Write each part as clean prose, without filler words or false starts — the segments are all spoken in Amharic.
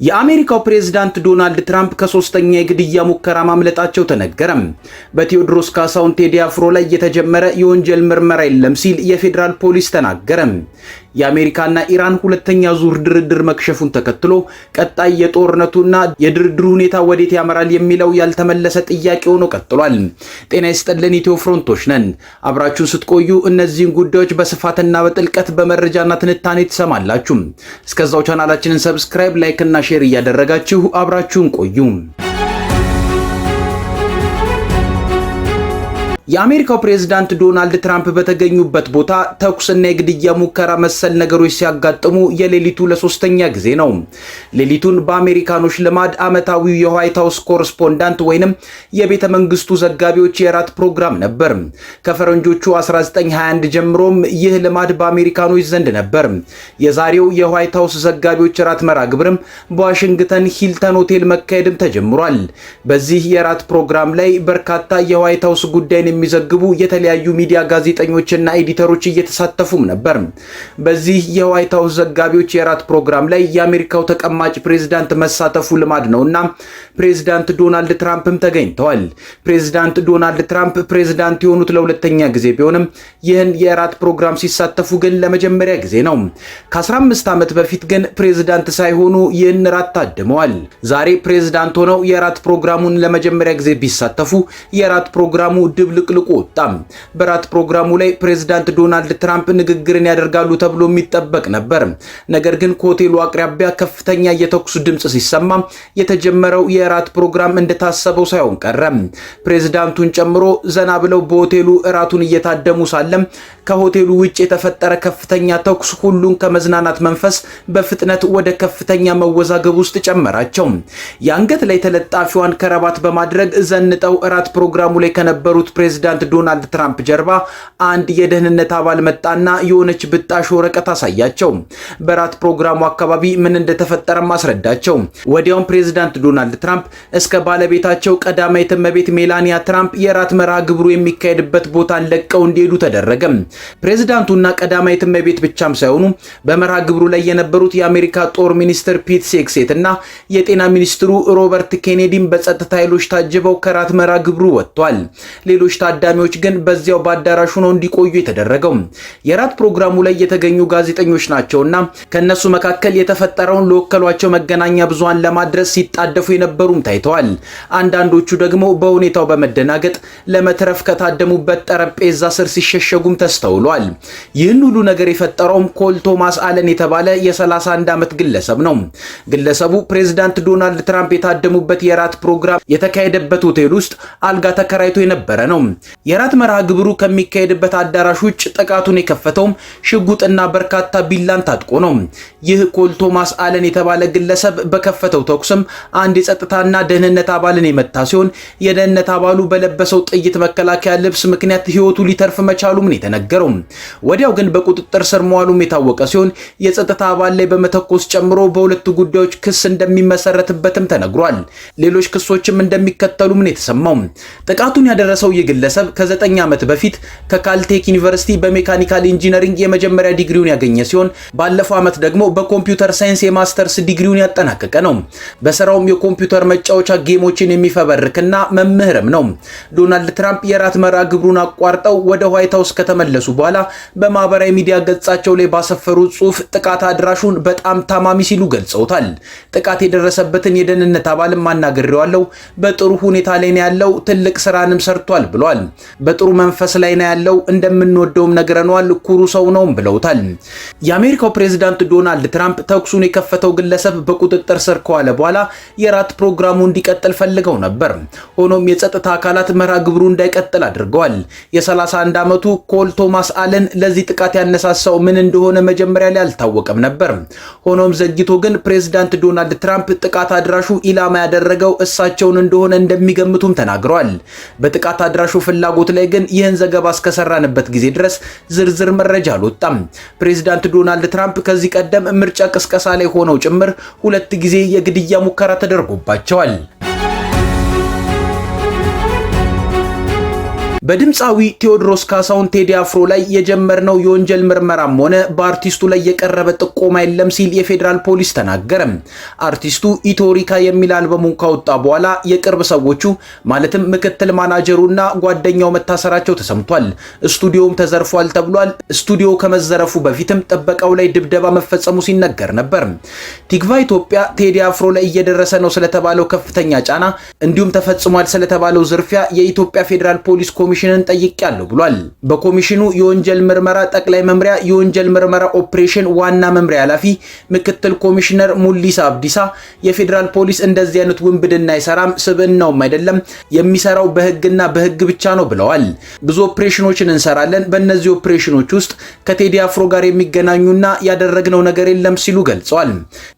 የአሜሪካው ፕሬዝዳንት ዶናልድ ትራምፕ ከሶስተኛ የግድያ ሙከራ ማምለጣቸው ተነገረም። በቴዎድሮስ ካሳሁን ቴዲ አፍሮ ላይ የተጀመረ የወንጀል ምርመራ የለም ሲል የፌዴራል ፖሊስ ተናገረም። የአሜሪካና ኢራን ሁለተኛ ዙር ድርድር መክሸፉን ተከትሎ ቀጣይ የጦርነቱና የድርድሩ ሁኔታ ወዴት ያመራል የሚለው ያልተመለሰ ጥያቄ ሆኖ ቀጥሏል። ጤና ይስጥልን፣ ኢትዮ ፍሮንቶች ነን። አብራችሁን ስትቆዩ እነዚህን ጉዳዮች በስፋትና በጥልቀት በመረጃና ትንታኔ ትሰማላችሁ። እስከዛው ቻናላችንን ሰብስክራይብ፣ ላይክ እና ሼር እያደረጋችሁ አብራችሁን ቆዩ። የአሜሪካው ፕሬዝዳንት ዶናልድ ትራምፕ በተገኙበት ቦታ ተኩስና የግድያ ሙከራ መሰል ነገሮች ሲያጋጥሙ የሌሊቱ ለሶስተኛ ጊዜ ነው። ሌሊቱን በአሜሪካኖች ልማድ ዓመታዊው የዋይት ሃውስ ኮረስፖንዳንት ወይንም የቤተ መንግስቱ ዘጋቢዎች የራት ፕሮግራም ነበር። ከፈረንጆቹ 1921 ጀምሮም ይህ ልማድ በአሜሪካኖች ዘንድ ነበር። የዛሬው የዋይት ሃውስ ዘጋቢዎች ራት መርሃ ግብርም በዋሽንግተን ሂልተን ሆቴል መካሄድም ተጀምሯል። በዚህ የራት ፕሮግራም ላይ በርካታ የዋይት ሃውስ ጉዳይን የሚዘግቡ የተለያዩ ሚዲያ ጋዜጠኞችና ኤዲተሮች እየተሳተፉም ነበር። በዚህ የዋይት ሃውስ ዘጋቢዎች የራት ፕሮግራም ላይ የአሜሪካው ተቀማጭ ፕሬዝዳንት መሳተፉ ልማድ ነውና ፕሬዝዳንት ዶናልድ ትራምፕም ተገኝተዋል። ፕሬዝዳንት ዶናልድ ትራምፕ ፕሬዝዳንት የሆኑት ለሁለተኛ ጊዜ ቢሆንም ይህን የራት ፕሮግራም ሲሳተፉ ግን ለመጀመሪያ ጊዜ ነው። ከ15 ዓመት በፊት ግን ፕሬዝዳንት ሳይሆኑ ይህን ራት ታድመዋል። ዛሬ ፕሬዝዳንት ሆነው የራት ፕሮግራሙን ለመጀመሪያ ጊዜ ቢሳተፉ የራት ፕሮግራሙ ድብልቅልቁ ወጣም። በራት ፕሮግራሙ ላይ ፕሬዝዳንት ዶናልድ ትራምፕ ንግግርን ያደርጋሉ ተብሎ የሚጠበቅ ነበር። ነገር ግን ከሆቴሉ አቅራቢያ ከፍተኛ የተኩስ ድምጽ ሲሰማ የተጀመረው የራት ፕሮግራም እንደታሰበው ሳይሆን ቀረም። ፕሬዝዳንቱን ጨምሮ ዘና ብለው በሆቴሉ እራቱን እየታደሙ ሳለም ከሆቴሉ ውጭ የተፈጠረ ከፍተኛ ተኩስ ሁሉን ከመዝናናት መንፈስ በፍጥነት ወደ ከፍተኛ መወዛገብ ውስጥ ጨመራቸው። የአንገት ላይ ተለጣፊዋን ከረባት በማድረግ ዘንጠው እራት ፕሮግራሙ ላይ ከነበሩት ፕሬዝዳንት ዶናልድ ትራምፕ ጀርባ አንድ የደህንነት አባል መጣና የሆነች ብጣሽ ወረቀት አሳያቸው። በራት ፕሮግራሙ አካባቢ ምን እንደተፈጠረ ማስረዳቸው። ወዲያውም ፕሬዝዳንት ዶናልድ ትራምፕ እስከ ባለቤታቸው ቀዳማዊት እመቤት ሜላኒያ ትራምፕ የራት መርሃ ግብሩ የሚካሄድበት ቦታን ለቀው እንዲሄዱ ተደረገ። ፕሬዝዳንቱና ቀዳማዊት እመቤት ብቻም ሳይሆኑ በመርሃ ግብሩ ላይ የነበሩት የአሜሪካ ጦር ሚኒስትር ፒት ሴክሴት እና የጤና ሚኒስትሩ ሮበርት ኬኔዲም በጸጥታ ኃይሎች ታጅበው ከራት መርሃ ግብሩ ወጥቷል። ሌሎች ታዳሚዎች ግን በዚያው በአዳራሹ ነው እንዲቆዩ የተደረገው። የራት ፕሮግራሙ ላይ የተገኙ ጋዜጠኞች ናቸውና ከነሱ መካከል የተፈጠረውን ለወከሏቸው መገናኛ ብዙሃን ለማድረስ ሲጣደፉ የነበሩም ታይተዋል። አንዳንዶቹ ደግሞ በሁኔታው በመደናገጥ ለመትረፍ ከታደሙበት ጠረጴዛ ስር ሲሸሸጉም ተስተውሏል። ይህን ሁሉ ነገር የፈጠረውም ኮል ቶማስ አለን የተባለ የ31 ዓመት ግለሰብ ነው። ግለሰቡ ፕሬዝዳንት ዶናልድ ትራምፕ የታደሙበት የራት ፕሮግራም የተካሄደበት ሆቴል ውስጥ አልጋ ተከራይቶ የነበረ ነው። የራት መርሃ ግብሩ ከሚካሄድበት አዳራሽ ውጭ ጥቃቱን የከፈተውም ሽጉጥና በርካታ ቢላን ታጥቆ ነው። ይህ ኮል ቶማስ አለን የተባለ ግለሰብ በከፈተው ተኩስም አንድ የጸጥታና ደህንነት አባልን የመታ ሲሆን የደህንነት አባሉ በለበሰው ጥይት መከላከያ ልብስ ምክንያት ህይወቱ ሊተርፍ መቻሉም ነው የተነገረው። ወዲያው ግን በቁጥጥር ስር መዋሉም የታወቀ ሲሆን የጸጥታ አባል ላይ በመተኮስ ጨምሮ በሁለቱ ጉዳዮች ክስ እንደሚመሰረትበትም ተነግሯል። ሌሎች ክሶችም እንደሚከተሉም ነው የተሰማው። ጥቃቱን ያደረሰው ይህ ግለሰብ ከ9 ዓመት በፊት ከካልቴክ ዩኒቨርሲቲ በሜካኒካል ኢንጂነሪንግ የመጀመሪያ ዲግሪውን ያገኘ ሲሆን ባለፈው ዓመት ደግሞ በኮምፒውተር ሳይንስ የማስተርስ ዲግሪውን ያጠናቀቀ ነው። በስራውም የኮምፒውተር መጫወቻ ጌሞችን የሚፈበርክና መምህርም ነው። ዶናልድ ትራምፕ የራት መርሃ ግብሩን አቋርጠው ወደ ዋይት ሃውስ ከተመለሱ በኋላ በማህበራዊ ሚዲያ ገጻቸው ላይ ባሰፈሩት ጽሑፍ ጥቃት አድራሹን በጣም ታማሚ ሲሉ ገልጸውታል። ጥቃት የደረሰበትን የደህንነት አባልም አናግሬዋለሁ፣ በጥሩ ሁኔታ ላይ ነው ያለው፣ ትልቅ ስራንም ሰርቷል ብሏል። በጥሩ መንፈስ ላይ ነው ያለው፣ እንደምንወደውም ነግረነዋል፣ ኩሩ ሰው ነውም ብለውታል። የአሜሪካው ፕሬዝዳንት ዶናልድ ትራምፕ ተኩሱን የከፈተው ግለሰብ በቁጥጥር ስር ከዋለ በኋላ የራት ፕሮግራሙ እንዲቀጥል ፈልገው ነበር። ሆኖም የጸጥታ አካላት መርሃ ግብሩ እንዳይቀጥል አድርገዋል። የ31 ዓመቱ ኮል ቶማስ አለን ለዚህ ጥቃት ያነሳሳው ምን እንደሆነ መጀመሪያ ላይ አልታወቀም ነበር። ሆኖም ዘግይቶ ግን ፕሬዝዳንት ዶናልድ ትራምፕ ጥቃት አድራሹ ኢላማ ያደረገው እሳቸውን እንደሆነ እንደሚገምቱም ተናግረዋል። በጥቃት አድራሹ ፍላጎት ላይ ግን ይህን ዘገባ እስከሰራንበት ጊዜ ድረስ ዝርዝር መረጃ አልወጣም። ፕሬዝዳንት ዶናልድ ትራምፕ ከዚህ ቀደም ምርጫ ቅስቀሳ ላይ ሆነው ጭምር 2 ጊዜ የግድያ ሙከራ ተደርጎባቸዋል። በድምፃዊ ቴዎድሮስ ካሳሁን ቴዲ አፍሮ ላይ የጀመርነው የወንጀል ምርመራም ሆነ በአርቲስቱ ላይ የቀረበ ጥቆማ የለም ሲል የፌዴራል ፖሊስ ተናገረ። አርቲስቱ ኢትዮሪካ የሚል አልበሙን ካወጣ በኋላ የቅርብ ሰዎቹ ማለትም ምክትል ማናጀሩና ጓደኛው መታሰራቸው ተሰምቷል። ስቱዲዮውም ተዘርፏል ተብሏል። ስቱዲዮ ከመዘረፉ በፊትም ጥበቃው ላይ ድብደባ መፈጸሙ ሲነገር ነበር። ቲክቫ ኢትዮጵያ ቴዲ አፍሮ ላይ እየደረሰ ነው ስለተባለው ከፍተኛ ጫና እንዲሁም ተፈጽሟል ስለተባለው ዝርፊያ የኢትዮጵያ ፌዴራል ፖሊስ ኮሚሽንን ጠይቄያለሁ ብሏል። በኮሚሽኑ የወንጀል ምርመራ ጠቅላይ መምሪያ የወንጀል ምርመራ ኦፕሬሽን ዋና መምሪያ ኃላፊ ምክትል ኮሚሽነር ሙሊሳ አብዲሳ የፌዴራል ፖሊስ እንደዚህ አይነት ውንብድና አይሰራም፣ ስብዕናውም አይደለም፣ የሚሰራው በህግና በህግ ብቻ ነው ብለዋል። ብዙ ኦፕሬሽኖችን እንሰራለን። በእነዚህ ኦፕሬሽኖች ውስጥ ከቴዲ አፍሮ ጋር የሚገናኙና ያደረግነው ነገር የለም ሲሉ ገልጸዋል።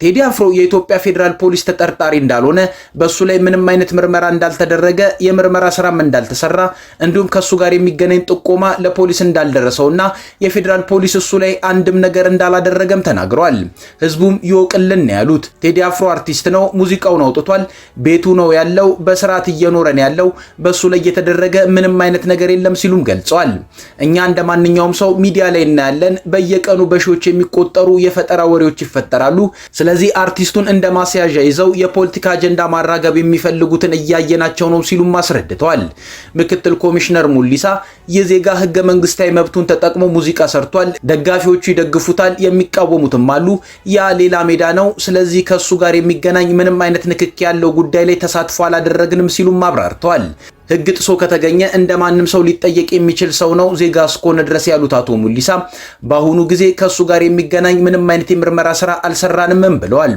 ቴዲ አፍሮ የኢትዮጵያ ፌዴራል ፖሊስ ተጠርጣሪ እንዳልሆነ፣ በሱ ላይ ምንም አይነት ምርመራ እንዳልተደረገ፣ የምርመራ ስራም እንዳልተሰራ እንዲሁም ከሱ ጋር የሚገናኝ ጥቆማ ለፖሊስ እንዳልደረሰውና የፌዴራል ፖሊስ እሱ ላይ አንድም ነገር እንዳላደረገም ተናግረዋል። ህዝቡም ይወቅልን ያሉት ቴዲ አፍሮ አርቲስት ነው፣ ሙዚቃውን አውጥቷል፣ ቤቱ ነው ያለው፣ በስርዓት እየኖረን ያለው፣ በሱ ላይ የተደረገ ምንም አይነት ነገር የለም ሲሉም ገልጸዋል። እኛ እንደማንኛውም ሰው ሚዲያ ላይ እናያለን። በየቀኑ በሺዎች የሚቆጠሩ የፈጠራ ወሬዎች ይፈጠራሉ። ስለዚህ አርቲስቱን እንደ ማስያዣ ይዘው የፖለቲካ አጀንዳ ማራገብ የሚፈልጉትን እያየናቸው ነው ሲሉም አስረድተዋል። ምክትል ኮሚሽነር ሙሊሳ የዜጋ ህገ መንግስታዊ መብቱን ተጠቅሞ ሙዚቃ ሰርቷል፣ ደጋፊዎቹ ይደግፉታል፣ የሚቃወሙትም አሉ። ያ ሌላ ሜዳ ነው። ስለዚህ ከሱ ጋር የሚገናኝ ምንም አይነት ንክኪ ያለው ጉዳይ ላይ ተሳትፎ አላደረግንም ሲሉም አብራርተዋል። ህግ ጥሶ ከተገኘ እንደማንም ሰው ሊጠየቅ የሚችል ሰው ነው ዜጋ እስከሆነ ድረስ ያሉት አቶ ሙሊሳ በአሁኑ ጊዜ ከሱ ጋር የሚገናኝ ምንም አይነት የምርመራ ስራ አልሰራንም ብለዋል።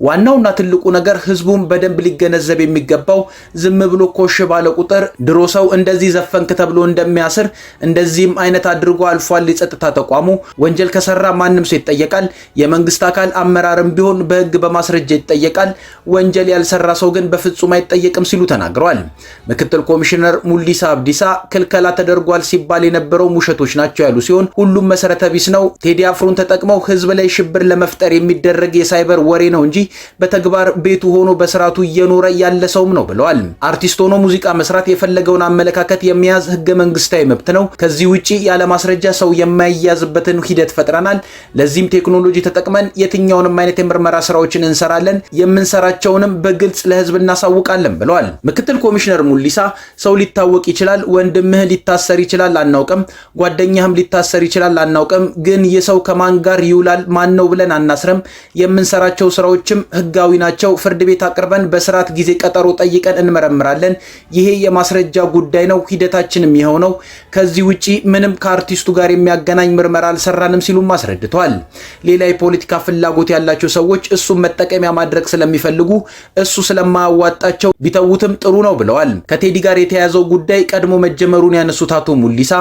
ዋናውና ትልቁ ነገር ህዝቡም በደንብ ሊገነዘብ የሚገባው ዝም ብሎ ኮሽ ባለ ቁጥር ድሮ ሰው እንደዚህ ዘፈንክ ተብሎ እንደሚያስር እንደዚህም አይነት አድርጎ አልፏል። የጸጥታ ተቋሙ ወንጀል ከሰራ ማንም ሰው ይጠየቃል። የመንግስት አካል አመራርም ቢሆን በህግ በማስረጃ ይጠየቃል። ወንጀል ያልሰራ ሰው ግን በፍጹም አይጠየቅም ሲሉ ተናግረዋል። ምክትል ኮሚሽነር ሙሊሳ አብዲሳ ክልከላ ተደርጓል ሲባል የነበረው ውሸቶች ናቸው ያሉ ሲሆን ሁሉም መሰረተ ቢስ ነው። ቴዲ አፍሮን ተጠቅመው ህዝብ ላይ ሽብር ለመፍጠር የሚደረግ የሳይበር ወሬ ነው እንጂ በተግባር ቤቱ ሆኖ በስርዓቱ እየኖረ ያለ ሰውም ነው ብለዋል። አርቲስት ሆኖ ሙዚቃ መስራት የፈለገውን አመለካከት የሚያዝ ህገ መንግስታዊ መብት ነው። ከዚህ ውጪ ያለ ማስረጃ ሰው የማይያዝበትን ሂደት ፈጥረናል። ለዚህም ቴክኖሎጂ ተጠቅመን የትኛውንም አይነት የምርመራ ስራዎችን እንሰራለን። የምንሰራቸውንም በግልጽ ለህዝብ እናሳውቃለን ብለዋል። ምክትል ኮሚሽነር ሙሊሳ ሰው ሊታወቅ ይችላል፣ ወንድምህ ሊታሰር ይችላል አናውቅም፣ ጓደኛህም ሊታሰር ይችላል አናውቅም፣ ግን የሰው ከማን ጋር ይውላል ማን ነው ብለን አናስርም። የምንሰራቸው ስራዎችም ህጋዊ ናቸው። ፍርድ ቤት አቅርበን በስርዓት ጊዜ ቀጠሮ ጠይቀን እንመረምራለን። ይሄ የማስረጃ ጉዳይ ነው። ሂደታችንም ይኸው ነው። ከዚህ ውጪ ምንም ከአርቲስቱ ጋር የሚያገናኝ ምርመራ አልሰራንም ሲሉም አስረድተዋል። ሌላ የፖለቲካ ፍላጎት ያላቸው ሰዎች እሱን መጠቀሚያ ማድረግ ስለሚፈልጉ እሱ ስለማያዋጣቸው ቢተውትም ጥሩ ነው ብለዋል። ከቴዲ ጋር የተያዘው ጉዳይ ቀድሞ መጀመሩን ያነሱት አቶ ሙሊሳ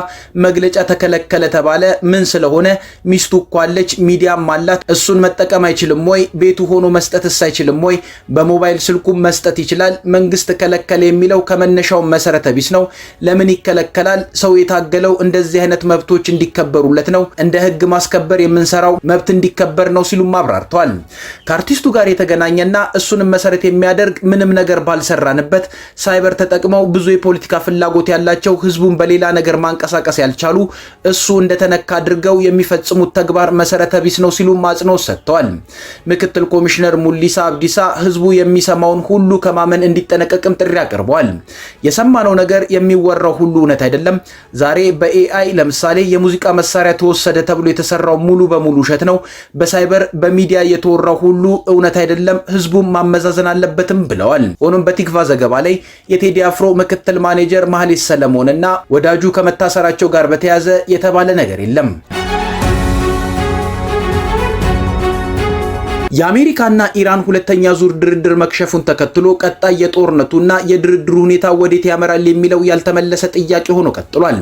መግለጫ ተከለከለ ተባለ። ምን ስለሆነ ሚስቱ እኮ አለች፣ ሚዲያም አላት። እሱን መጠቀም አይችልም ወይ? ቤቱ ሆኖ መስጠትስ አይችልም ወይ? በሞባይል ስልኩ መስጠት ይችላል። መንግስት ከለከለ የሚለው ከመነሻው መሰረተ ቢስ ነው። ለምን ይከለከላል? ሰው የታገለው እንደዚህ አይነት መብቶች እንዲከበሩለት ነው። እንደ ህግ ማስከበር የምንሰራው መብት እንዲከበር ነው ሲሉም አብራርተዋል። ከአርቲስቱ ጋር የተገናኘና እሱንም መሰረት የሚያደርግ ምንም ነገር ባልሰራንበት ሳይበር ተጠቅመው ብዙ የፖለቲካ ፍላጎት ያላቸው ህዝቡን በሌላ ነገር ማንቀሳቀስ ያልቻሉ እሱ እንደተነካ አድርገው የሚፈጽሙት ተግባር መሰረተ ቢስ ነው ሲሉ አጽንኦት ሰጥተዋል። ምክትል ኮሚሽነር ሙሊሳ አብዲሳ ህዝቡ የሚሰማውን ሁሉ ከማመን እንዲጠነቀቅም ጥሪ አቅርበዋል። የሰማነው ነገር የሚወራው ሁሉ እውነት አይደለም። ዛሬ በኤአይ ለምሳሌ የሙዚቃ መሳሪያ ተወሰደ ተብሎ የተሰራው ሙሉ በሙሉ ውሸት ነው። በሳይበር በሚዲያ የተወራው ሁሉ እውነት አይደለም። ህዝቡም ማመዛዘን አለበትም ብለዋል። ሆኖም በቲክቫ ዘገባ ላይ የቴዲ አፍሮ ምክትል ማኔጀር መሐሌት ሰለሞን እና ወዳጁ ከመታሰራቸው ጋር በተያያዘ የተባለ ነገር የለም። የአሜሪካና ኢራን ሁለተኛ ዙር ድርድር መክሸፉን ተከትሎ ቀጣይ የጦርነቱና የድርድሩ ሁኔታ ወዴት ያመራል የሚለው ያልተመለሰ ጥያቄ ሆኖ ቀጥሏል።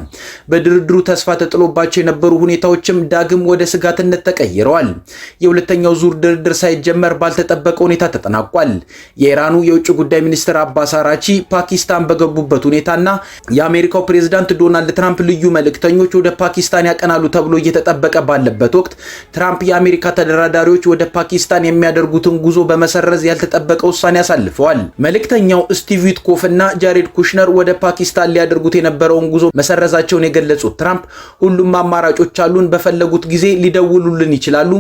በድርድሩ ተስፋ ተጥሎባቸው የነበሩ ሁኔታዎችም ዳግም ወደ ስጋትነት ተቀይረዋል። የሁለተኛው ዙር ድርድር ሳይጀመር ባልተጠበቀ ሁኔታ ተጠናቋል። የኢራኑ የውጭ ጉዳይ ሚኒስትር አባስ አራቺ ፓኪስታን በገቡበት ሁኔታና የአሜሪካው ፕሬዝዳንት ዶናልድ ትራምፕ ልዩ መልእክተኞች ወደ ፓኪስታን ያቀናሉ ተብሎ እየተጠበቀ ባለበት ወቅት ትራምፕ የአሜሪካ ተደራዳሪዎች ወደ ፓኪስታን ፓኪስታን የሚያደርጉትን ጉዞ በመሰረዝ ያልተጠበቀ ውሳኔ አሳልፈዋል። መልእክተኛው ስቲቭ ዊትኮፍ እና ጃሬድ ኩሽነር ወደ ፓኪስታን ሊያደርጉት የነበረውን ጉዞ መሰረዛቸውን የገለጹት ትራምፕ ሁሉም አማራጮች አሉን፣ በፈለጉት ጊዜ ሊደውሉልን ይችላሉ፣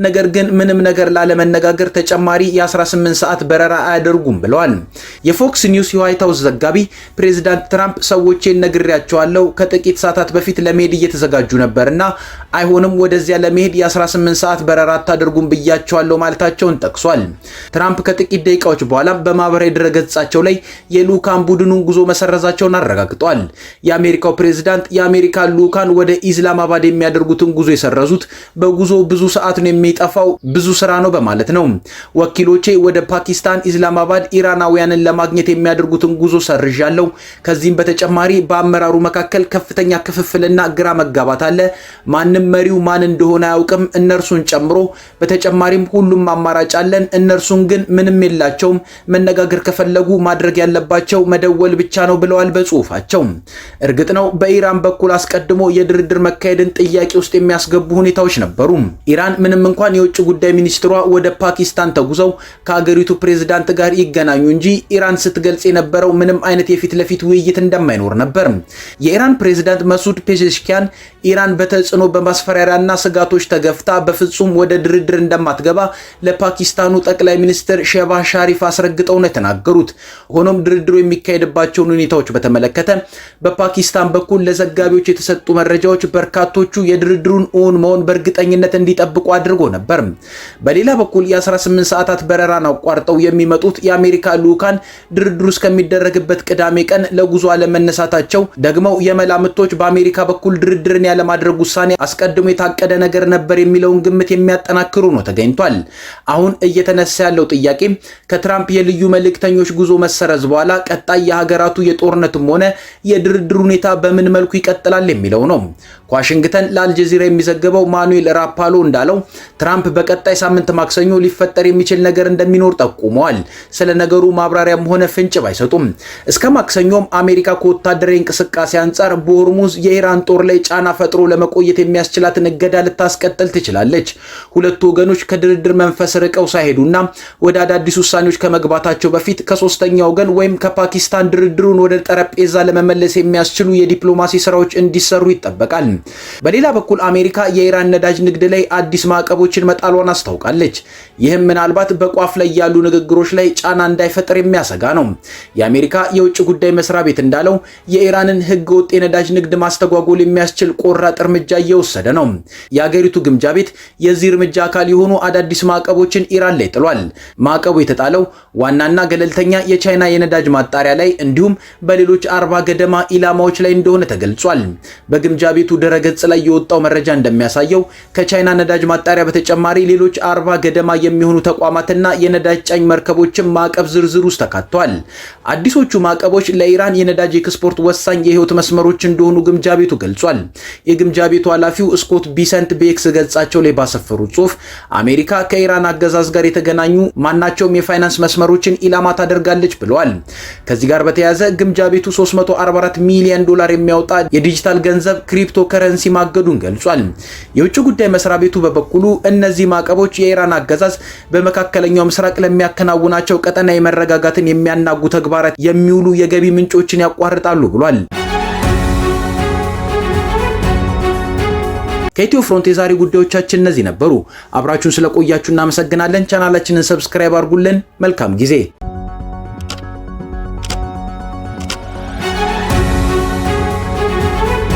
ነገር ግን ምንም ነገር ላለመነጋገር ተጨማሪ የ18 ሰዓት በረራ አያደርጉም ብለዋል። የፎክስ ኒውስ የዋይት ሃውስ ዘጋቢ ፕሬዚዳንት ትራምፕ ሰዎቼን ነግሬያቸዋለሁ፣ ከጥቂት ሰዓታት በፊት ለመሄድ እየተዘጋጁ ነበርና አይሆንም፣ ወደዚያ ለመሄድ የ18 ሰዓት በረራ አታደርጉም ብያቸዋለሁ ማለታቸውን ጠቅሷል። ትራምፕ ከጥቂት ደቂቃዎች በኋላ በማህበራዊ ድረገጻቸው ላይ የልዑካን ቡድኑን ጉዞ መሰረዛቸውን አረጋግጠዋል። የአሜሪካው ፕሬዚዳንት የአሜሪካ ልዑካን ወደ ኢስላማባድ የሚያደርጉትን ጉዞ የሰረዙት በጉዞ ብዙ ሰዓት ነው የሚጠፋው፣ ብዙ ስራ ነው በማለት ነው። ወኪሎቼ ወደ ፓኪስታን ኢስላማባድ ኢራናውያንን ለማግኘት የሚያደርጉትን ጉዞ ሰርዣለሁ። ከዚህም በተጨማሪ በአመራሩ መካከል ከፍተኛ ክፍፍልና ግራ መጋባት አለ። ማንም መሪው ማን እንደሆነ አያውቅም፣ እነርሱን ጨምሮ። በተጨማሪም ሁሉም አማራጭ አለን፣ እነርሱን ግን ምንም የላቸውም። መነጋገር ከፈለጉ ማድረግ ያለባቸው መደወል ብቻ ነው ብለዋል በጽሁፋቸው። እርግጥ ነው በኢራን በኩል አስቀድሞ የድርድር መካሄድን ጥያቄ ውስጥ የሚያስገቡ ሁኔታዎች ነበሩ። ኢራን ምንም እንኳን የውጭ ጉዳይ ሚኒስትሯ ወደ ፓኪስታን ተጉዘው ከሀገሪቱ ፕሬዝዳንት ጋር ይገናኙ እንጂ ኢራን ስትገልጽ የነበረው ምንም አይነት የፊት ለፊት ውይይት እንደማይኖር ነበር። የኢራን ፕሬዝዳንት መሱድ ፔዜሽኪያን ኢራን በተጽዕኖ በማስፈራሪያና ስጋቶች ተገፍታ በፍጹም ወደ ድርድር እንደማትገባ ለፓኪስታኑ ጠቅላይ ሚኒስትር ሼባዝ ሻሪፍ አስረግጠው ነው የተናገሩት። ሆኖም ድርድሩ የሚካሄድባቸውን ሁኔታዎች በተመለከተ በፓኪስታን በኩል ለዘጋቢዎች የተሰጡ መረጃዎች በርካቶቹ የድርድሩን እውን መሆን በእርግጠኝነት እንዲጠብቁ አድርጎ ነበር። በሌላ በኩል የ18 ሰዓታት በረራን አቋርጠው የሚመጡት የአሜሪካ ልዑካን ድርድሩ እስከሚደረግበት ቅዳሜ ቀን ለጉዞ አለመነሳታቸው ደግመው የመላምቶች በአሜሪካ በኩል ድርድርን ያለማድረግ ውሳኔ አስቀድሞ የታቀደ ነገር ነበር የሚለውን ግምት የሚያጠናክሩ ነው ተገኝቷል። አሁን እየተነሳ ያለው ጥያቄ ከትራምፕ የልዩ መልእክተኞች ጉዞ መሰረዝ በኋላ ቀጣይ የሀገራቱ የጦርነትም ሆነ የድርድር ሁኔታ በምን መልኩ ይቀጥላል የሚለው ነው። ከዋሽንግተን ለአልጀዚራ የሚዘገበው ማኑኤል ራፓሎ እንዳለው ትራምፕ በቀጣይ ሳምንት ማክሰኞ ሊፈጠር የሚችል ነገር እንደሚኖር ጠቁመዋል። ስለ ነገሩ ማብራሪያም ሆነ ፍንጭ ባይሰጡም እስከ ማክሰኞም አሜሪካ ከወታደራዊ እንቅስቃሴ አንጻር በሆርሙዝ የኢራን ጦር ላይ ጫና ፈጥሮ ለመቆየት የሚያስችላትን እገዳ ልታስቀጥል ትችላለች። ሁለቱ ወገኖች ከድርድር መንፈስ ርቀው ሳይሄዱና ወደ አዳዲስ ውሳኔዎች ከመግባታቸው በፊት ከሶስተኛ ወገን ወይም ከፓኪስታን ድርድሩን ወደ ጠረጴዛ ለመመለስ የሚያስችሉ የዲፕሎማሲ ስራዎች እንዲሰሩ ይጠበቃል። በሌላ በኩል አሜሪካ የኢራን ነዳጅ ንግድ ላይ አዲስ ማዕቀቦችን መጣሏን አስታውቃለች። ይህም ምናልባት በቋፍ ላይ ያሉ ንግግሮች ላይ ጫና እንዳይፈጠር የሚያሰጋ ነው። የአሜሪካ የውጭ ጉዳይ መስሪያ ቤት እንዳለው የኢራንን ህገ ወጥ የነዳጅ ንግድ ማስተጓጎል የሚያስችል ቆራጥ እርምጃ እየወሰደ ነው። የአገሪቱ ግምጃ ቤት የዚህ እርምጃ አካል የሆኑ አዳዲስ ማዕቀቦችን ኢራን ላይ ጥሏል። ማዕቀቡ የተጣለው ዋናና ገለልተኛ የቻይና የነዳጅ ማጣሪያ ላይ እንዲሁም በሌሎች 40 ገደማ ኢላማዎች ላይ እንደሆነ ተገልጿል። በግምጃ ቤቱ ድረገጽ ላይ የወጣው መረጃ እንደሚያሳየው ከቻይና ነዳጅ ማጣሪያ በተጨማሪ ሌሎች 40 ገደማ የሚሆኑ ተቋማትና የነዳጅ ጫኝ መርከቦችን ማዕቀብ ዝርዝር ውስጥ ተካተዋል። አዲሶቹ ማዕቀቦች ለኢራን የነዳጅ ኤክስፖርት ወሳኝ የህይወት መስመሮች እንደሆኑ ግምጃ ቤቱ ገልጿል። የግምጃ ቤቱ ኃላፊው ስኮት ቢሰንት በኤክስ ገጻቸው ላይ ባሰፈሩት ጽሑፍ አሜሪካ ከኢራን አገዛዝ ጋር የተገናኙ ማናቸውም የፋይናንስ መስመሮችን ኢላማ ታደርጋለች ብለዋል። ከዚህ ጋር በተያያዘ ግምጃ ቤቱ $344 ሚሊዮን የሚያወጣ የዲጂታል ገንዘብ ክሪፕቶ ከረንሲ ማገዱን ገልጿል። የውጭ ጉዳይ መስሪያ ቤቱ በበኩሉ እነዚህ ማዕቀቦች የኢራን አገዛዝ በመካከለኛው ምስራቅ ለሚያከናውናቸው ቀጠናዊ መረጋጋትን የሚያናጉ ተግባራት የሚውሉ የገቢ ምንጮችን ያቋርጣሉ ብሏል። ከኢትዮ ፍሮንት የዛሬ ጉዳዮቻችን እነዚህ ነበሩ። አብራችሁን ስለቆያችሁ እናመሰግናለን። ቻናላችንን ሰብስክራይብ አድርጉልን። መልካም ጊዜ